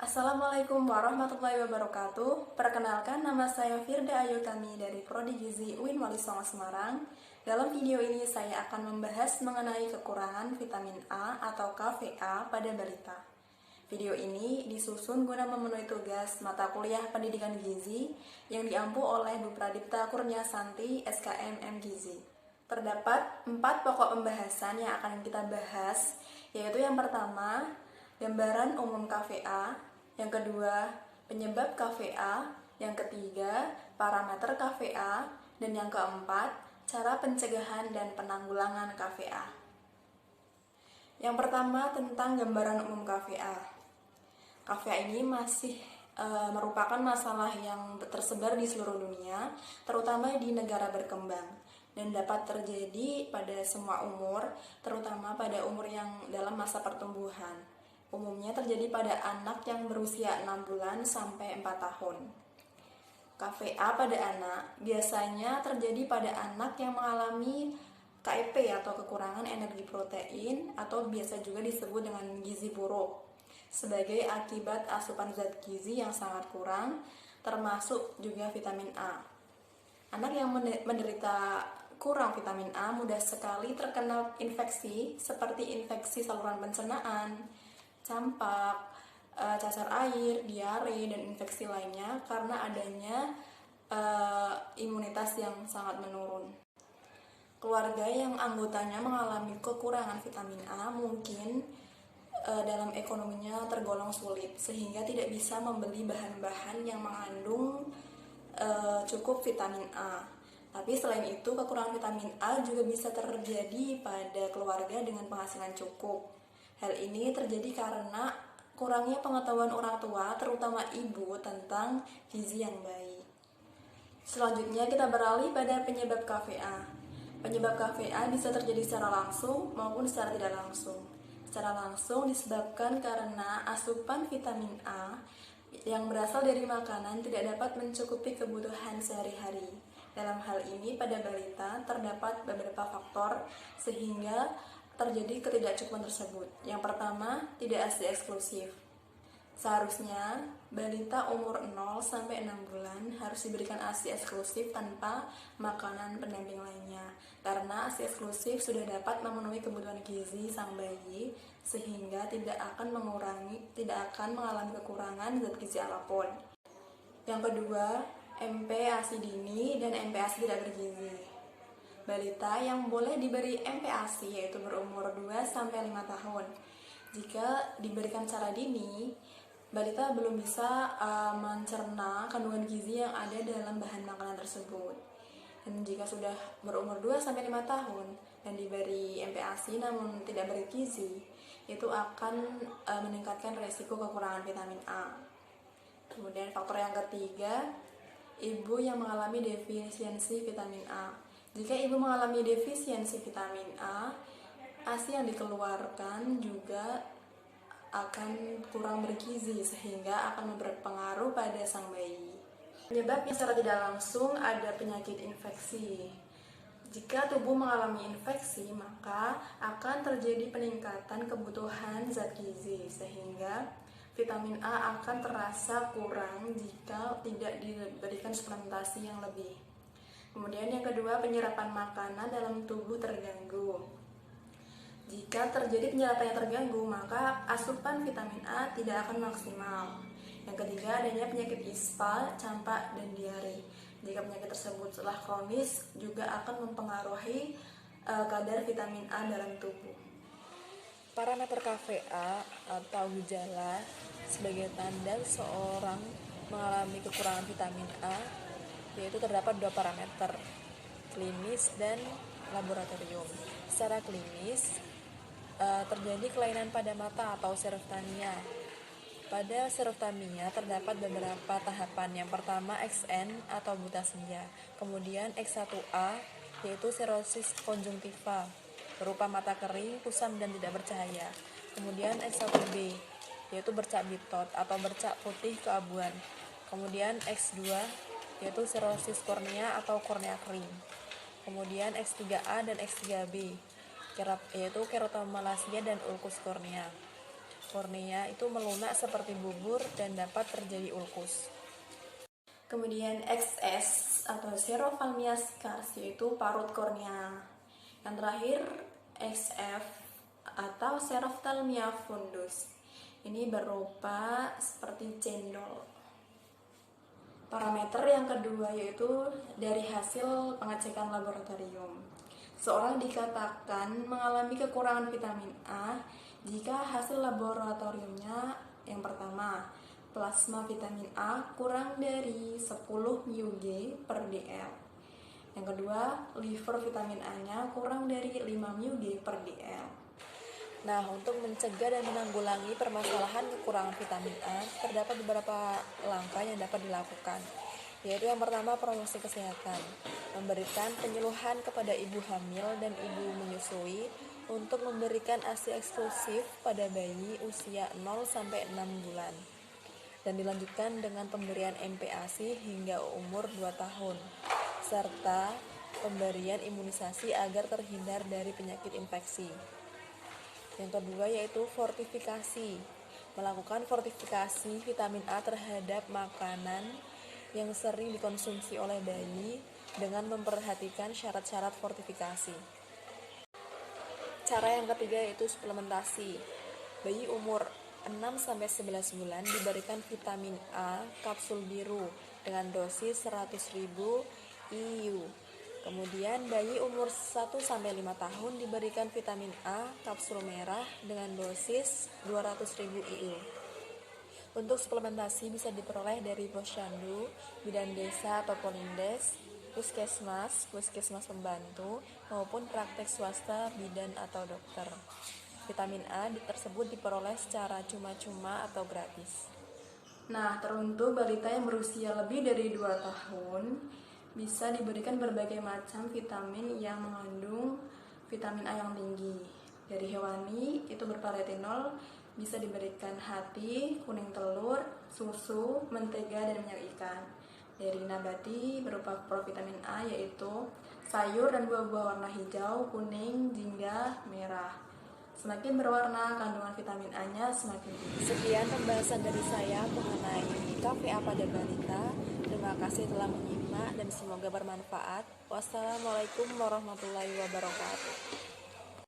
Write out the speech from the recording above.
Assalamualaikum warahmatullahi wabarakatuh. Perkenalkan, nama saya Firda Ayutami dari Prodi Gizi UIN Wali Songo Semarang. Dalam video ini saya akan membahas mengenai kekurangan vitamin A atau KVA pada balita. Video ini disusun guna memenuhi tugas mata kuliah pendidikan gizi yang diampu oleh Bu Pradipta Kurniasanti, SKM M Gizi. Terdapat 4 pokok pembahasan yang akan kita bahas, yaitu yang pertama, gambaran umum KVA, yang kedua, penyebab KVA, yang ketiga, parameter KVA, dan yang keempat, cara pencegahan dan penanggulangan KVA. Yang pertama, tentang gambaran umum KVA. KVA ini masih merupakan masalah yang tersebar di seluruh dunia, terutama di negara berkembang, dan dapat terjadi pada semua umur, terutama pada umur yang dalam masa pertumbuhan. Umumnya terjadi pada anak yang berusia 6 bulan sampai 4 tahun. KVA pada anak biasanya terjadi pada anak yang mengalami KIP atau kekurangan energi protein atau biasa juga disebut dengan gizi buruk sebagai akibat asupan zat gizi yang sangat kurang, termasuk juga vitamin A. Anak yang menderita kurang vitamin A mudah sekali terkena infeksi seperti infeksi saluran pencernaan, campak, cacar air, diare, dan infeksi lainnya karena adanya imunitas yang sangat menurun. Keluarga yang anggotanya mengalami kekurangan vitamin A mungkin dalam ekonominya tergolong sulit sehingga tidak bisa membeli bahan-bahan yang mengandung cukup vitamin A. Tapi selain itu, kekurangan vitamin A juga bisa terjadi pada keluarga dengan penghasilan cukup. Hal ini terjadi karena kurangnya pengetahuan orang tua, terutama ibu, tentang gizi yang baik. Selanjutnya kita beralih pada penyebab KVA. Penyebab KVA bisa terjadi secara langsung maupun secara tidak langsung. Secara langsung disebabkan karena asupan vitamin A yang berasal dari makanan tidak dapat mencukupi kebutuhan sehari-hari. Dalam hal ini pada balita terdapat beberapa faktor sehingga terjadi ketidakcukupan tersebut. Yang pertama, tidak ASI eksklusif. Seharusnya balita umur 0 sampai 6 bulan harus diberikan ASI eksklusif tanpa makanan pendamping lainnya. Karena ASI eksklusif sudah dapat memenuhi kebutuhan gizi sang bayi sehingga tidak akan mengalami kekurangan zat gizi apapun. Yang kedua, MPASI dini dan MPASI tidak bergizi. Balita yang boleh diberi MPASI yaitu berumur 2-5 tahun. Jika diberikan secara dini, balita belum bisa mencerna kandungan gizi yang ada dalam bahan makanan tersebut. Dan jika sudah berumur 2-5 tahun dan diberi MPASI namun tidak bergizi, itu akan meningkatkan resiko kekurangan vitamin A. Kemudian faktor yang ketiga, ibu yang mengalami defisiensi vitamin A. Jika ibu mengalami defisiensi vitamin A, ASI yang dikeluarkan juga akan kurang bergizi sehingga akan berpengaruh pada sang bayi. Penyebabnya secara tidak langsung ada penyakit infeksi. Jika tubuh mengalami infeksi, maka akan terjadi peningkatan kebutuhan zat gizi sehingga vitamin A akan terasa kurang jika tidak diberikan suplementasi yang lebih. Kemudian yang kedua, penyerapan makanan dalam tubuh terganggu. Jika terjadi penyerapan yang terganggu, maka asupan vitamin A tidak akan maksimal. Yang ketiga, adanya penyakit ispa, campak, dan diare. Jika penyakit tersebut telah kronis, juga akan mempengaruhi kadar vitamin A dalam tubuh. Parameter KVA atau gejala sebagai tanda seseorang mengalami kekurangan vitamin A yaitu terdapat 2 parameter, klinis dan laboratorium. Secara klinis, terjadi kelainan pada mata atau seroftamia. Pada seroftamia terdapat beberapa tahapan. Yang pertama XN atau buta senja, kemudian X1A yaitu serosis konjungtiva berupa mata kering, kusam dan tidak bercahaya. Kemudian X1B yaitu bercak bitot atau bercak putih keabuan. Kemudian X2 yaitu serosis kornea atau kornea kering. Kemudian X3A dan X3B yaitu keratomalasia dan ulkus kornea. kornea itu melunak seperti bubur dan dapat terjadi ulkus. Kemudian XS atau xerophthalmia scars yaitu parut kornea. Yang terakhir XF atau xerophthalmia fundus. Ini berupa seperti cendol. Parameter yang kedua yaitu dari hasil pengecekan laboratorium. Seorang dikatakan mengalami kekurangan vitamin A jika hasil laboratoriumnya yang pertama, plasma vitamin A kurang dari 10 μg per dl. Yang kedua, liver vitamin A-nya kurang dari 5 μg per dl. Nah, untuk mencegah dan menanggulangi permasalahan kekurangan vitamin A, terdapat beberapa langkah yang dapat dilakukan, yaitu yang pertama promosi kesehatan, memberikan penyuluhan kepada ibu hamil dan ibu menyusui untuk memberikan ASI eksklusif pada bayi usia 0-6 bulan, dan dilanjutkan dengan pemberian MPASI hingga umur 2 tahun, serta pemberian imunisasi agar terhindar dari penyakit infeksi. Yang kedua yaitu fortifikasi, melakukan fortifikasi vitamin A terhadap makanan yang sering dikonsumsi oleh bayi dengan memperhatikan syarat-syarat fortifikasi. Cara yang ketiga yaitu suplementasi. Bayi umur 6-11 bulan diberikan vitamin A kapsul biru dengan dosis 100.000 IU. Kemudian bayi umur 1-5 tahun diberikan vitamin A kapsul merah dengan dosis 200.000 IU. Untuk suplementasi bisa diperoleh dari posyandu, bidan desa atau polindes, puskesmas pembantu, maupun praktek swasta, bidan atau dokter. Vitamin A tersebut diperoleh secara cuma-cuma atau gratis. Nah, teruntuk balita yang berusia lebih dari 2 tahun, bisa diberikan berbagai macam vitamin yang mengandung vitamin A yang tinggi. Dari hewani itu berupa retinol, bisa diberikan hati, kuning telur, susu, mentega, dan minyak ikan. Dari nabati berupa provitamin A yaitu sayur dan buah-buah warna hijau, kuning, jingga, merah. Semakin berwarna, kandungan vitamin A-nya semakin tinggi. Sekian pembahasan dari saya mengenai KVA pada balita. Terima kasih telah menyimak dan semoga bermanfaat. Wassalamualaikum warahmatullahi wabarakatuh.